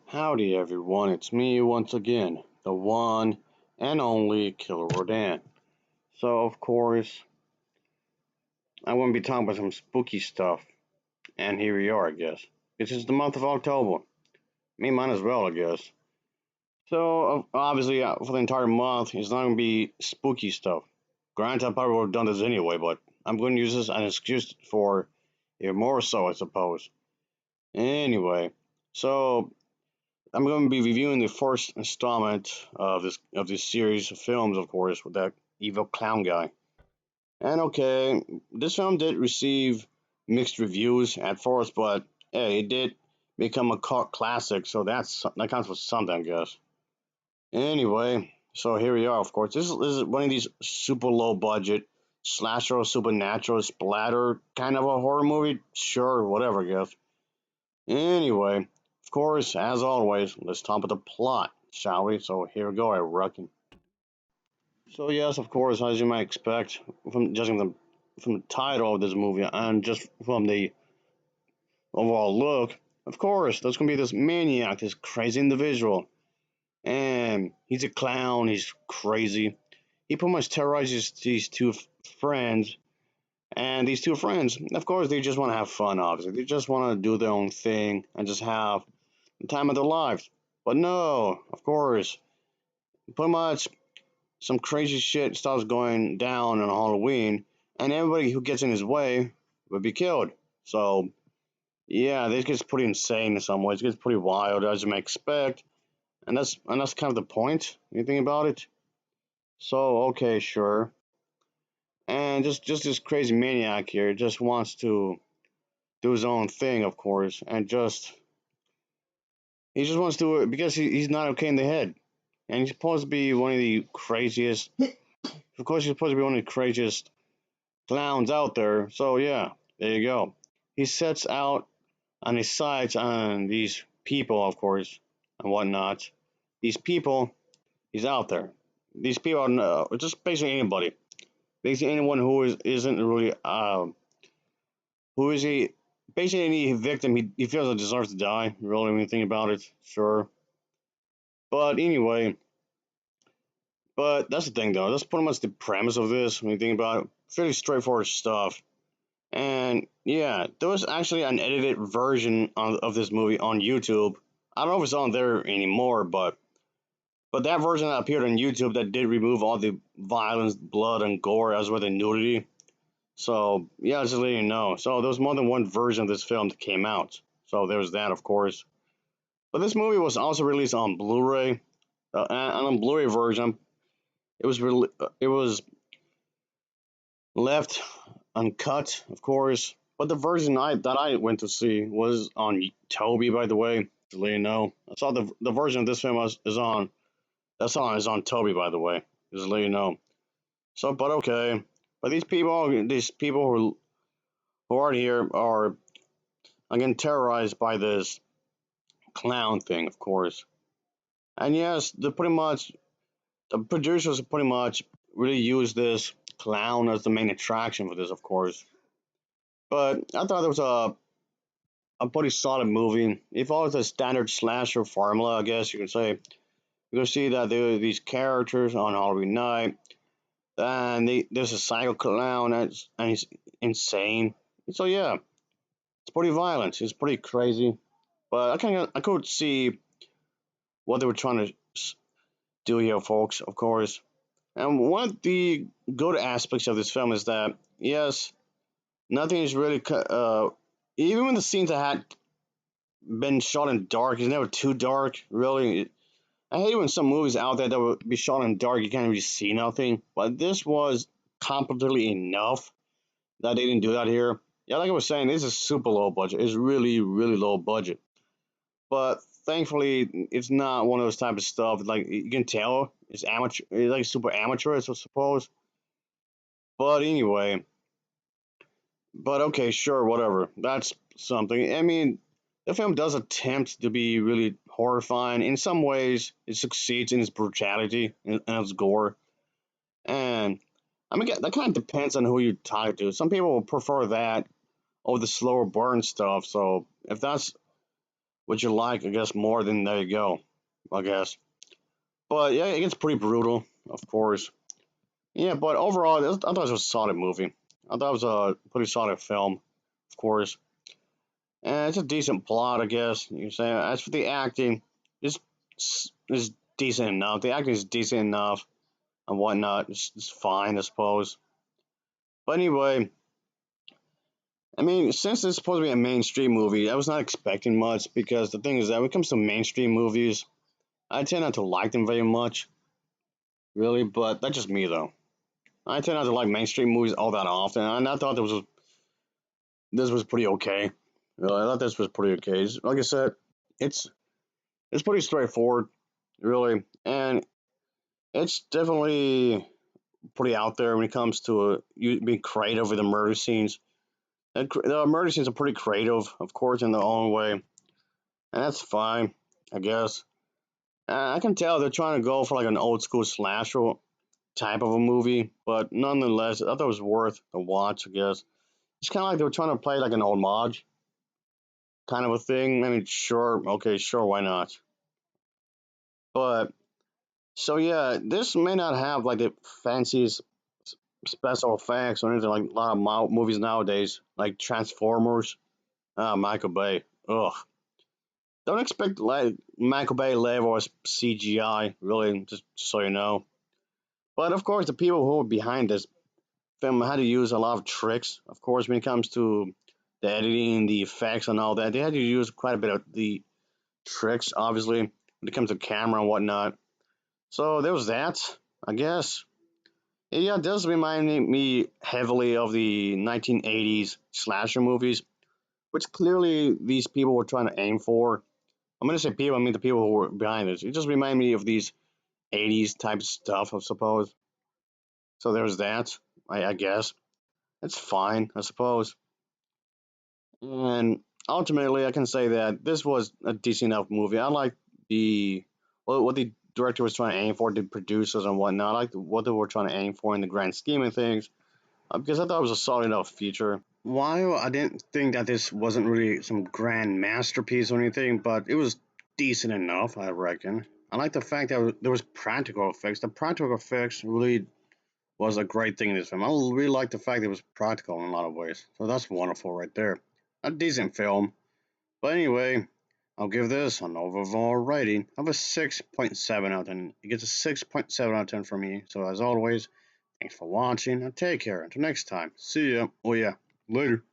Howdy everyone, it's me once again, the one and only Killer Rodan. So of course, I'm going to be talking about some spooky stuff, and here we are, I guess. This is the month of October. Me, mine as well, I guess. So obviously, for the entire month, it's not going to be spooky stuff. Granted, I probably would have done this anyway, but I'm going to use this as an excuse for it more so, I suppose. Anyway, so I'm going to be reviewing the first installment of this series of films, of course, with that evil clown guy. And okay, this film did receive mixed reviews at first, but hey, it did become a cult classic, so that counts for something, I guess. Anyway, so here we are. Of course, this is one of these super low budget slasher, supernatural splatter kind of a horror movie. Sure, whatever, I guess. Anyway, of course, as always, let's talk about the plot, shall we? So here we go, I reckon. So yes, of course, as you might expect from judging from the title of this movie and just from the overall look, of course, there's gonna be this maniac, this crazy individual, and he's a clown. He's crazy. He pretty much terrorizes these two friends, and these two friends, of course, they just want to have fun. Obviously, they just want to do their own thing and just have the time of their lives. But no, of course, pretty much some crazy shit starts going down on Halloween, and everybody who gets in his way would be killed. So, yeah, this gets pretty insane in some ways. It gets pretty wild, as you may expect, and that's kind of the point. You think about it. So, okay, sure, and just this crazy maniac here just wants to do his own thing, of course, and just he just wants to do it because he's not okay in the head, and he's supposed to be one of the craziest. Of course, he's supposed to be one of the craziest clowns out there. So yeah, there you go. He sets out on his sights on these people, of course, and whatnot. These people, he's out there. These people are just basically anybody. Basically anyone who isn't really who is he? Basically any victim he feels that deserves to die. Really, when you think about it, sure. But anyway, but that's the thing though. That's pretty much the premise of this. When you think about it, fairly straightforward stuff. And yeah, there was actually an edited version of this movie on YouTube. I don't know if it's on there anymore, but that version that appeared on YouTube that did remove all the violence, blood, and gore as well as the nudity. So yeah, just letting you know. So there was more than one version of this film that came out. So there was that, of course. But this movie was also released on Blu-ray, and on Blu-ray version, it was left uncut, of course. But the version that I went to see was on Toby, by the way. To let you know, I saw the version of this film is on that song is on Toby, by the way. Just to let you know. So, but okay. But these people who are here are again terrorized by this clown thing, of course. And yes, the producers pretty much really use this clown as the main attraction for this, of course. But I thought it was a pretty solid movie. It follows the standard slasher formula, I guess you could say. You can see that there are these characters on Halloween night, and there's a psycho clown, and he's insane. So yeah, it's pretty violent. It's pretty crazy, but I could see what they were trying to do here, folks. Of course, and one of the good aspects of this film is that yes, nothing is really even when the scenes that had been shot in dark, it's never too dark, really. I hate when some movies out there that would be shot in dark, you can't really see nothing. But this was completely enough that they didn't do that here. Yeah, like I was saying, this is super low budget. It's really, really low budget. But thankfully, it's not one of those type of stuff. Like you can tell, it's amateur. It's like super amateurish, I suppose. But anyway, but okay, sure, whatever. That's something. I mean, the film does attempt to be really horrifying. In some ways, it succeeds in its brutality and its gore. And I mean, that kind of depends on who you talk to. Some people will prefer that over the slower burn stuff. So if that's what you like, I guess, more, then there you go, I guess. But yeah, it gets pretty brutal, of course. Yeah, but overall, I thought it was a solid movie. I thought it was a pretty solid film, of course. And it's a decent plot, I guess. You say. As for the acting, it's is decent enough. The acting is decent enough and whatnot. It's fine, I suppose. But anyway, I mean, since it's supposed to be a mainstream movie, I was not expecting much because the thing is that when it comes to mainstream movies, I tend not to like them very much, really. But that's just me, though. I tend not to like mainstream movies all that often, and I thought this was pretty okay. Really, I thought this was pretty okay. Like I said, it's it's pretty straightforward, really, and it's definitely pretty out there when it comes to you being creative with the murder scenes. And the murder scenes are pretty creative, of course, in their own way, and that's fine, I guess. I can tell they're trying to go for like an old school slasher type of a movie, but nonetheless, I thought it was worth a watch. I guess it's kind of like they were trying to play like an homage kind of a thing. I mean, sure, okay, sure, why not? But so yeah, this may not have like the fanciest special effects or anything like a lot of movies nowadays, like Transformers. Michael Bay. Ugh. Don't expect like Michael Bay level CGI, really, just so you know. But of course, the people who are behind this film had to use a lot of tricks. Of course, when it comes to the editing, the effects, and all that, they had to use quite a bit of the tricks, obviously, when it comes to camera and whatnot. So there was that, I guess. Yeah, it does remind me heavily of the 1980s slasher movies, which clearly these people were trying to aim for. I'm going to say people, I mean the people who were behind this. It just reminded me of these 80s type stuff, I suppose. So there's that, I guess. It's fine, I suppose. And ultimately, I can say that this was a decent enough movie. I like the what the director was trying to aim for, the producers and whatnot. I like what they were trying to aim for in the grand scheme of things, because I thought it was a solid enough feature. While I didn't think that this wasn't really some grand masterpiece or anything, but it was decent enough, I reckon. I like the fact that there was practical effects. The practical effects really was a great thing in this film. I really like the fact that it was practical in a lot of ways. So that's wonderful right there. A decent film. But anyway, I'll give this an overall rating of a 6.7 out of 10. It gets a 6.7 out of 10 from me. So as always, thanks for watching and take care. Until next time. See ya. Oh yeah. Later.